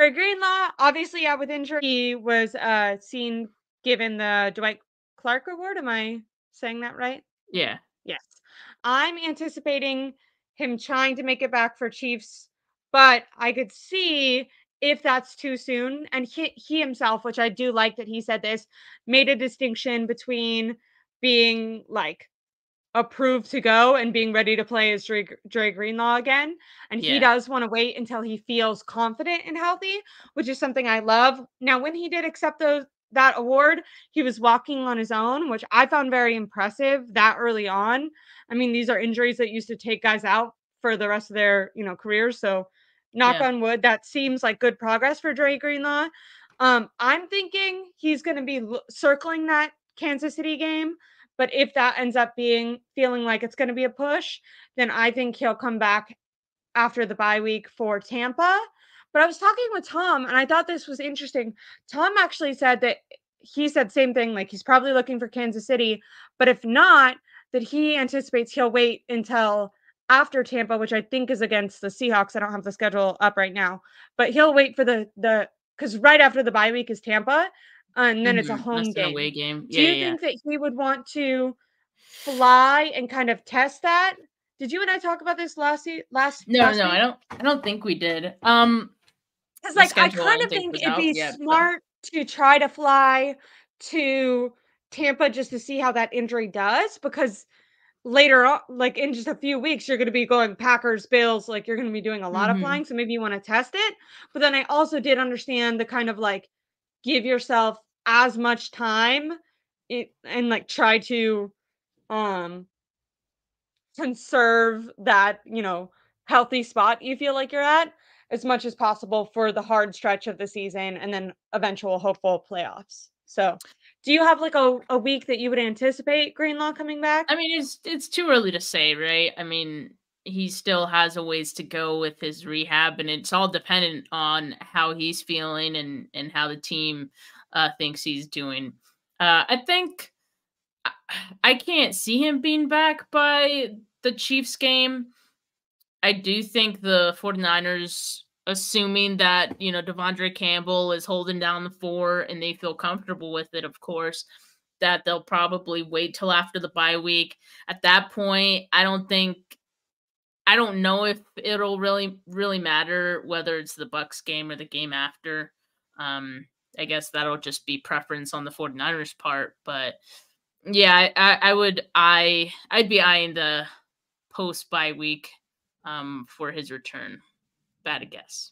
Dre Greenlaw, obviously out with injury. He was seen given the Dwight Clark Award. Am I saying that right? Yeah. Yes. I'm anticipating him trying to make it back for Chiefs, but I could see if that's too soon. And he himself, which I do like that he said this, made a distinction between being like approved to go and being ready to play as Dre Greenlaw again. And he Yeah. does want to wait until he feels confident and healthy, which is something I love. Now, when he did accept that award, he was walking on his own, which I found very impressive that early on. I mean, these are injuries that used to take guys out for the rest of their, careers. So knock Yeah. on wood, that seems like good progress for Dre Greenlaw. I'm thinking he's going to be circling that Kansas City game. But if that ends up feeling like it's going to be a push, then I think he'll come back after the bye week for Tampa. But I was talking with Tom and I thought this was interesting. Tom actually said that he said same thing, like he's probably looking for Kansas City, but if not, that he anticipates he'll wait until after Tampa, which I think is against the Seahawks. I don't have the schedule up right now, but he'll wait for the because right after the bye week is Tampa, and then it's a home That's an game. away game. Do Yeah, you yeah, yeah. think that he would want to fly and kind of test that? Did you and I talk about this No, last no, week? I don't think we did. 'Cause, The like, I schedule I kind don't of think think was it'd out be yet, but smart to try to fly to Tampa just to see how that injury does, because later on, like, in just a few weeks, you're gonna be going Packers, Bills, like, you're gonna be doing a lot of mhm. flying, so maybe you wanna test it, but then I also did understand the kind of, like, give yourself as much time and, like, try to, um conserve that, healthy spot you feel like you're at as much as possible for the hard stretch of the season and then eventual hopeful playoffs. So, do you have like a week that you would anticipate Greenlaw coming back? I mean, it's too early to say, right? I mean, he still has a ways to go with his rehab, and it's all dependent on how he's feeling and how the team thinks he's doing. I think I I can't see him being back by the Chiefs game. I do think the 49ers, assuming that, Devondre Campbell is holding down the fort and they feel comfortable with it, of course, that they'll probably wait till after the bye week. At that point, I don't know if it'll really matter whether it's the Bucks game or the game after. Um, I guess that'll just be preference on the 49ers part, but yeah, I'd be eyeing the post bye week for his return. Bad a guess.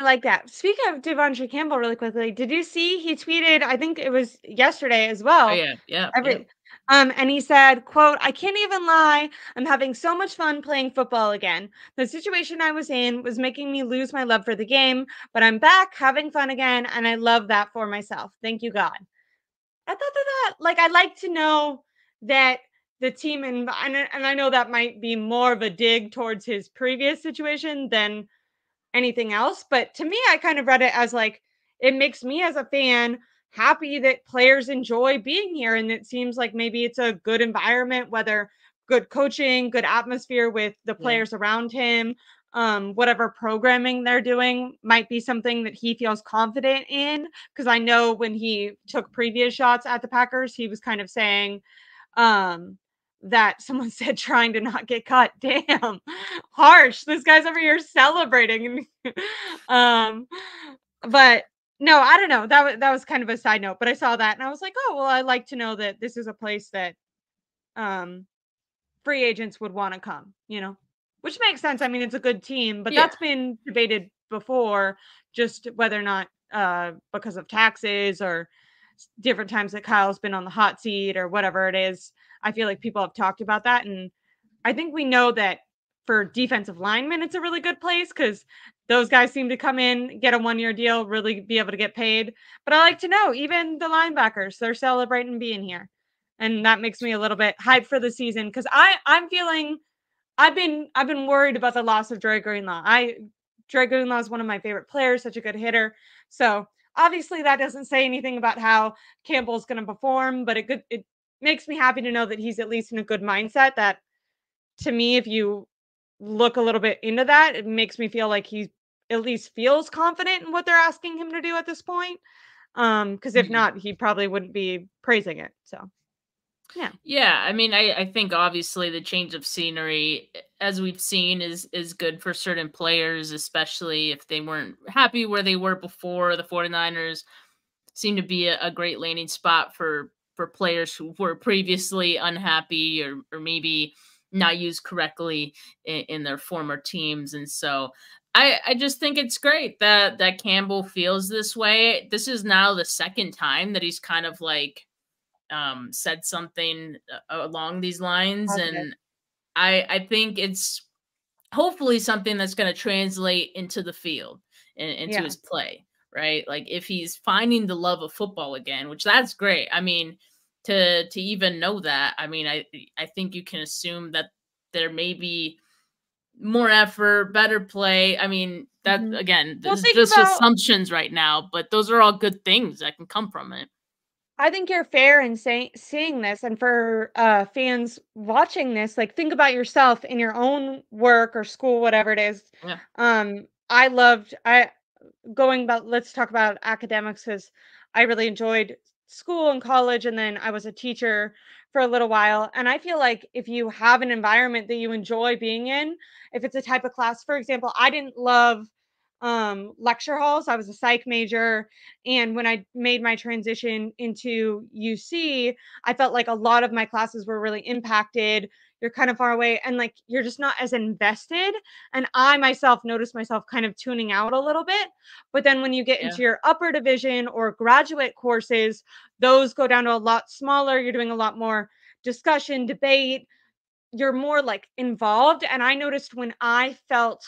I like that. Speaking of Devondre Campbell really quickly, did you see he tweeted, I think it was yesterday as Oh well, yeah, yeah, yep. every and he said, quote, "I can't even lie. I'm having so much fun playing football again. The situation I was in was making me lose my love for the game, but I'm back having fun again, and I love that for myself. Thank you, God." I thought that like I like to know that the team and I know that might be more of a dig towards his previous situation than anything else. But to me, I kind of read it as like, it makes me as a fan happy that players enjoy being here. And it seems like maybe it's a good environment, whether good coaching, good atmosphere with the Yeah. players around him, whatever programming they're doing might be something that he feels confident in. Because I know when he took previous shots at the Packers, he was kind of saying, um, that someone said trying to not get caught. Damn, harsh. This guy's over here celebrating. um, but no, I don't know. That was kind of a side note, but I saw that and I was like, oh well, I like to know that this is a place that um free agents would want to come, which makes sense. I mean, it's a good team, but Yeah. that's been debated before, just whether or not because of taxes or different times that Kyle's been on the hot seat or whatever it is. I feel like people have talked about that. And I think we know that for defensive linemen, it's a really good place because those guys seem to come in, get a 1 year deal, really be able to get paid. But I like to know, even the linebackers, they're celebrating being here. And that makes me a little bit hyped for the season because I'm feeling I've been worried about the loss of Dre Greenlaw. Dre Greenlaw is one of my favorite players, such a good hitter. So obviously that doesn't say anything about how Campbell's going to perform, but it makes me happy to know that he's at least in a good mindset. That to me, if you look a little bit into that, it makes me feel like he at least feels confident in what they're asking him to do at this point. Because if Mhm. not, he probably wouldn't be praising it. So yeah. Yeah, I mean, I think obviously the change of scenery, as we've seen, is good for certain players, especially if they weren't happy where they were before. The 49ers seem to be a great landing spot for players who were previously unhappy or maybe not used correctly in their former teams. And so I just think it's great that Campbell feels this way. This is now the second time that he's kind of like said something along these lines, Positive. and I think it's hopefully something that's going to translate into the field and into Yeah. his play, right? Like if he's finding the love of football again, which that's great. I mean, to even know that, I mean, I think you can assume that there may be more effort, better play. I mean, that Mhm. again, Well, this is think just about assumptions right now, but those are all good things that can come from it. I think you're fair in seeing this, and for fans watching this, like think about yourself in your own work or school, whatever it is. Yeah, I loved I going about let's talk about academics because I really enjoyed school and college, and then I was a teacher for a little while. And I feel like if you have an environment that you enjoy being in, if it's a type of class, for example, I didn't love lecture halls. I was a psych major, and when I made my transition into UC, I felt like a lot of my classes were really impacted. You're kind of far away, and like you're just not as invested, and I myself noticed myself kind of tuning out a little bit. But then when you get yeah, into your upper division or graduate courses, those go down to a lot smaller. You're doing a lot more discussion, debate, you're more like involved. And I noticed when I felt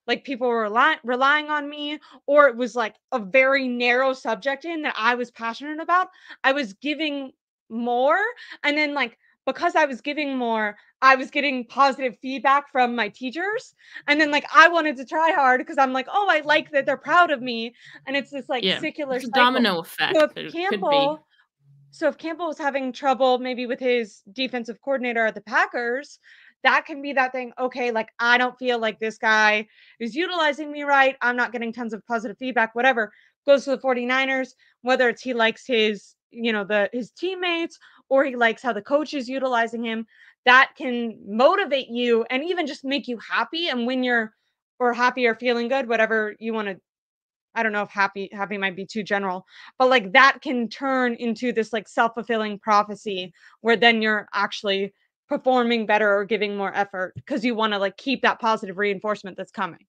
like people were relying on me, or it was like a very narrow subject in that I was passionate about, I was giving more. And then, like, because I was giving more, I was getting positive feedback from my teachers. And then, like, I wanted to try hard because I'm like, oh, I like that they're proud of me. And it's this like yeah. circular It's a cycle. domino So effect. if It could be. Campbell was having trouble maybe with his defensive coordinator at the Packers, that can be that thing. Okay, like I don't feel like this guy is utilizing me right. I'm not getting tons of positive feedback, whatever. Goes to the 49ers, whether it's he likes his, his teammates or he likes how the coach is utilizing him, that can motivate you and even just make you happy. And when you're or happy or feeling good, whatever you want to I don't know if happy might be too general, but like that can turn into this like self-fulfilling prophecy where then you're actually performing better or giving more effort because you want to like keep that positive reinforcement that's coming.